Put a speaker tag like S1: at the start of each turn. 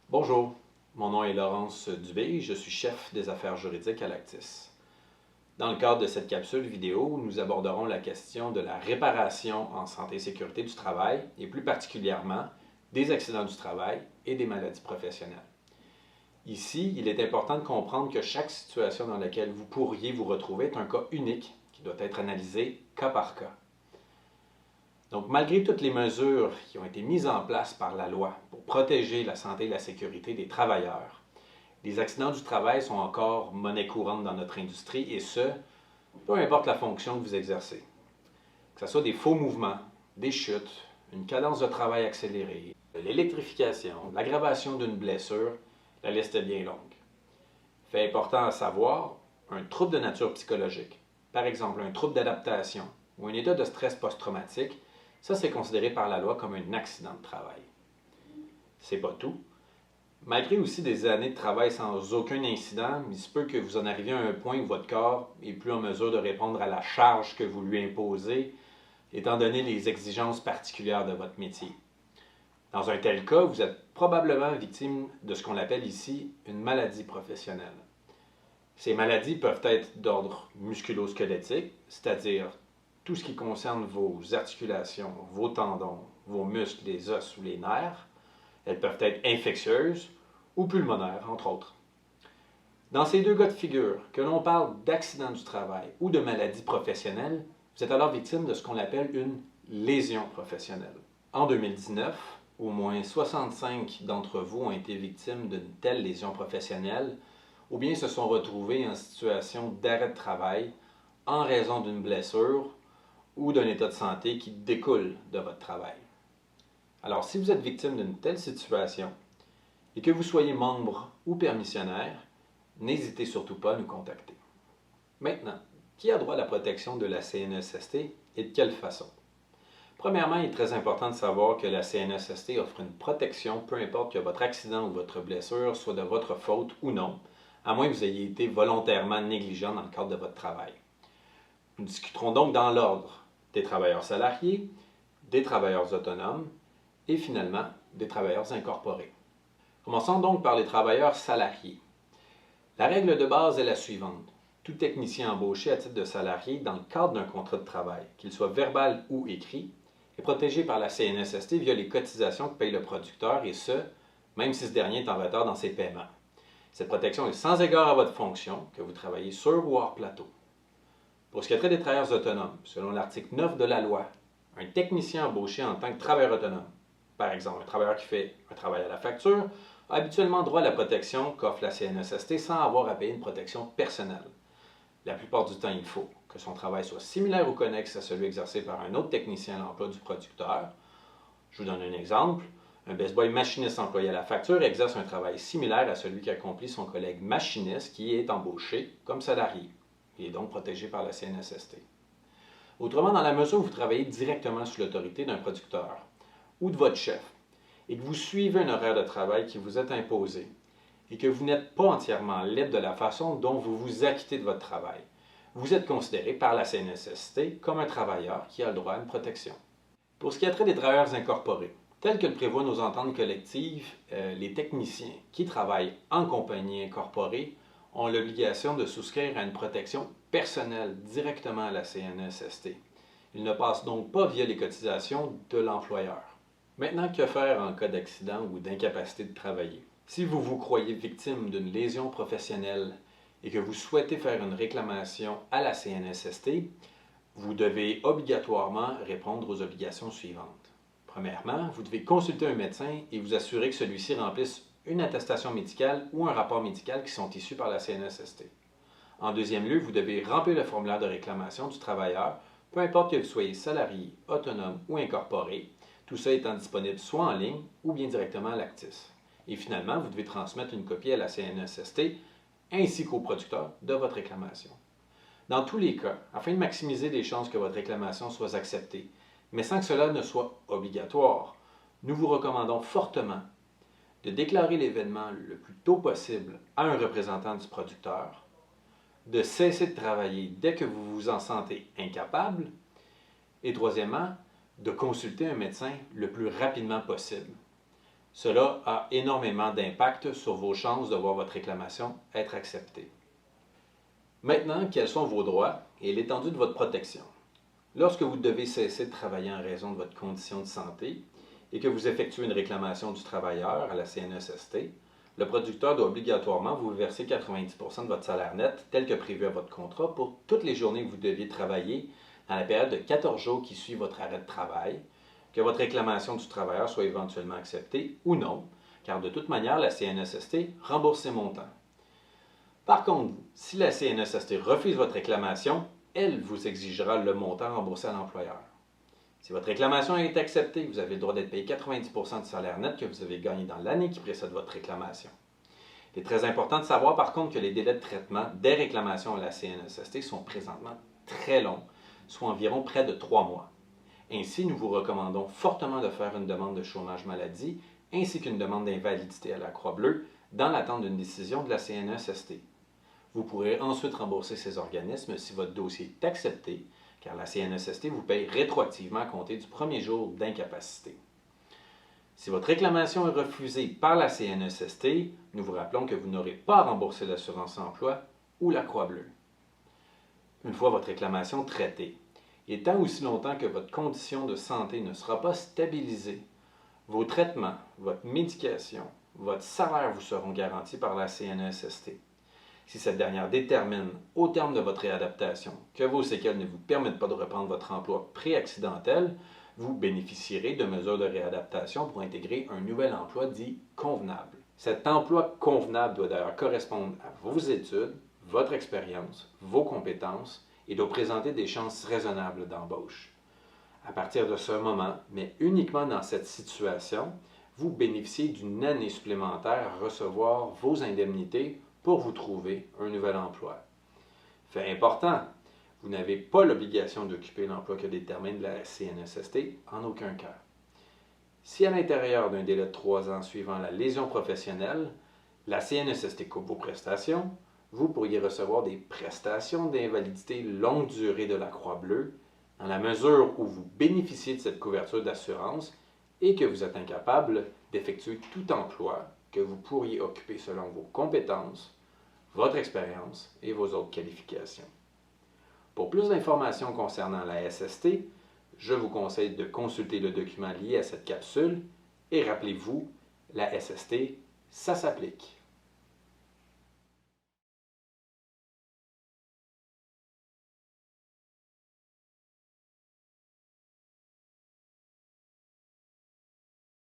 S1: Bonjour, mon nom est Laurence Dubé, je suis chef des affaires juridiques à l'Actis. Dans le cadre de cette capsule vidéo, nous aborderons la question de la réparation en santé et sécurité du travail et plus particulièrement des accidents du travail et des maladies professionnelles. Ici, il est important de comprendre que chaque situation dans laquelle vous pourriez vous retrouver est un cas unique qui doit être analysé cas par cas. Donc, malgré toutes les mesures qui ont été mises en place par la loi pour protéger la santé et la sécurité des travailleurs, les accidents du travail sont encore monnaie courante dans notre industrie et ce, peu importe la fonction que vous exercez. Que ce soit des faux mouvements, des chutes, une cadence de travail accélérée, l'électrification, l'aggravation d'une blessure, la liste est bien longue. Fait important à savoir, un trouble de nature psychologique, par exemple un trouble d'adaptation ou un état de stress post-traumatique, ça c'est considéré par la loi comme un accident de travail. C'est pas tout. Malgré aussi des années de travail sans aucun incident, il se peut que vous en arriviez à un point où votre corps est plus en mesure de répondre à la charge que vous lui imposez, étant donné les exigences particulières de votre métier. Dans un tel cas, vous êtes probablement victime de ce qu'on appelle ici une maladie professionnelle. Ces maladies peuvent être d'ordre musculo-squelettique, c'est-à-dire tout ce qui concerne vos articulations, vos tendons, vos muscles, les os ou les nerfs. Elles peuvent être infectieuses ou pulmonaires, entre autres. Dans ces deux cas de figure, que l'on parle d'accident du travail ou de maladie professionnelle, vous êtes alors victime de ce qu'on appelle une lésion professionnelle. En 2019, au moins 65 d'entre vous ont été victimes d'une telle lésion professionnelle ou bien se sont retrouvés en situation d'arrêt de travail en raison d'une blessure ou d'un état de santé qui découle de votre travail. Alors, si vous êtes victime d'une telle situation et que vous soyez membre ou permissionnaire, n'hésitez surtout pas à nous contacter. Maintenant, qui a droit à la protection de la CNESST et de quelle façon? Premièrement, il est très important de savoir que la CNESST offre une protection, peu importe que votre accident ou votre blessure soit de votre faute ou non, à moins que vous ayez été volontairement négligent dans le cadre de votre travail. Nous discuterons donc dans l'ordre des travailleurs salariés, des travailleurs autonomes et finalement des travailleurs incorporés. Commençons donc par les travailleurs salariés. La règle de base est la suivante. Tout technicien embauché à titre de salarié dans le cadre d'un contrat de travail, qu'il soit verbal ou écrit, est protégé par la CNESST via les cotisations que paye le producteur et ce, même si ce dernier est en retard dans ses paiements. Cette protection est sans égard à votre fonction, que vous travaillez sur ou hors plateau. Pour ce qui est trait des travailleurs autonomes, selon l'article 9 de la loi, un technicien embauché en tant que travailleur autonome, par exemple un travailleur qui fait un travail à la facture, a habituellement droit à la protection qu'offre la CNESST sans avoir à payer une protection personnelle. La plupart du temps, il faut que son travail soit similaire ou connexe à celui exercé par un autre technicien à l'emploi du producteur. Je vous donne un exemple. Un best-boy machiniste employé à la facture exerce un travail similaire à celui qu'accomplit son collègue machiniste qui est embauché comme salarié. Il est donc protégé par la CNESST. Autrement, dans la mesure où vous travaillez directement sous l'autorité d'un producteur ou de votre chef et que vous suivez un horaire de travail qui vous est imposé et que vous n'êtes pas entièrement libre de la façon dont vous vous acquittez de votre travail, vous êtes considéré par la CNESST comme un travailleur qui a le droit à une protection. Pour ce qui a trait des travailleurs incorporés, tel que le prévoient nos ententes collectives, les techniciens qui travaillent en compagnie incorporée ont l'obligation de souscrire à une protection personnelle directement à la CNESST. Ils ne passent donc pas via les cotisations de l'employeur. Maintenant, que faire en cas d'accident ou d'incapacité de travailler? Si vous vous croyez victime d'une lésion professionnelle et que vous souhaitez faire une réclamation à la CNESST, vous devez obligatoirement répondre aux obligations suivantes. Premièrement, vous devez consulter un médecin et vous assurer que celui-ci remplisse une attestation médicale ou un rapport médical qui sont issus par la CNESST. En deuxième lieu, vous devez remplir le formulaire de réclamation du travailleur, peu importe que vous soyez salarié, autonome ou incorporé, tout ça étant disponible soit en ligne ou bien directement à l'Actis. Et finalement, vous devez transmettre une copie à la CNESST ainsi qu'au producteur de votre réclamation. Dans tous les cas, afin de maximiser les chances que votre réclamation soit acceptée, mais sans que cela ne soit obligatoire, nous vous recommandons fortement de déclarer l'événement le plus tôt possible à un représentant du producteur, de cesser de travailler dès que vous vous en sentez incapable, et troisièmement, de consulter un médecin le plus rapidement possible. Cela a énormément d'impact sur vos chances de voir votre réclamation être acceptée. Maintenant, quels sont vos droits et l'étendue de votre protection? Lorsque vous devez cesser de travailler en raison de votre condition de santé et que vous effectuez une réclamation du travailleur à la CNESST, le producteur doit obligatoirement vous verser 90% de votre salaire net tel que prévu à votre contrat pour toutes les journées que vous deviez travailler dans la période de 14 jours qui suit votre arrêt de travail, que votre réclamation du travailleur soit éventuellement acceptée ou non, car de toute manière, la CNESST rembourse ces montants. Par contre, si la CNESST refuse votre réclamation, elle vous exigera le montant remboursé à l'employeur. Si votre réclamation est acceptée, vous avez le droit d'être payé 90% du salaire net que vous avez gagné dans l'année qui précède votre réclamation. Il est très important de savoir par contre que les délais de traitement des réclamations à la CNESST sont présentement très longs, soit environ près de 3 mois. Ainsi, nous vous recommandons fortement de faire une demande de chômage maladie ainsi qu'une demande d'invalidité à la Croix-Bleue dans l'attente d'une décision de la CNESST. Vous pourrez ensuite rembourser ces organismes si votre dossier est accepté, car la CNESST vous paye rétroactivement à compter du premier jour d'incapacité. Si votre réclamation est refusée par la CNESST, nous vous rappelons que vous n'aurez pas à rembourser l'assurance emploi ou la Croix-Bleue. Une fois votre réclamation traitée, et tant aussi longtemps que votre condition de santé ne sera pas stabilisée, vos traitements, votre médication, votre salaire vous seront garantis par la CNESST. Si cette dernière détermine, au terme de votre réadaptation, que vos séquelles ne vous permettent pas de reprendre votre emploi pré-accidentel, vous bénéficierez de mesures de réadaptation pour intégrer un nouvel emploi dit convenable. Cet emploi convenable doit d'ailleurs correspondre à vos études, votre expérience, vos compétences et doit présenter des chances raisonnables d'embauche. À partir de ce moment, mais uniquement dans cette situation, vous bénéficiez d'une année supplémentaire à recevoir vos indemnités pour vous trouver un nouvel emploi. Fait important, vous n'avez pas l'obligation d'occuper l'emploi que détermine la CNESST en aucun cas. Si à l'intérieur d'un délai de 3 ans suivant la lésion professionnelle, la CNESST coupe vos prestations, vous pourriez recevoir des prestations d'invalidité longue durée de la Croix-Bleue dans la mesure où vous bénéficiez de cette couverture d'assurance et que vous êtes incapable d'effectuer tout emploi que vous pourriez occuper selon vos compétences, votre expérience et vos autres qualifications. Pour plus d'informations concernant la SST, je vous conseille de consulter le document lié à cette capsule et rappelez-vous, la SST, ça s'applique.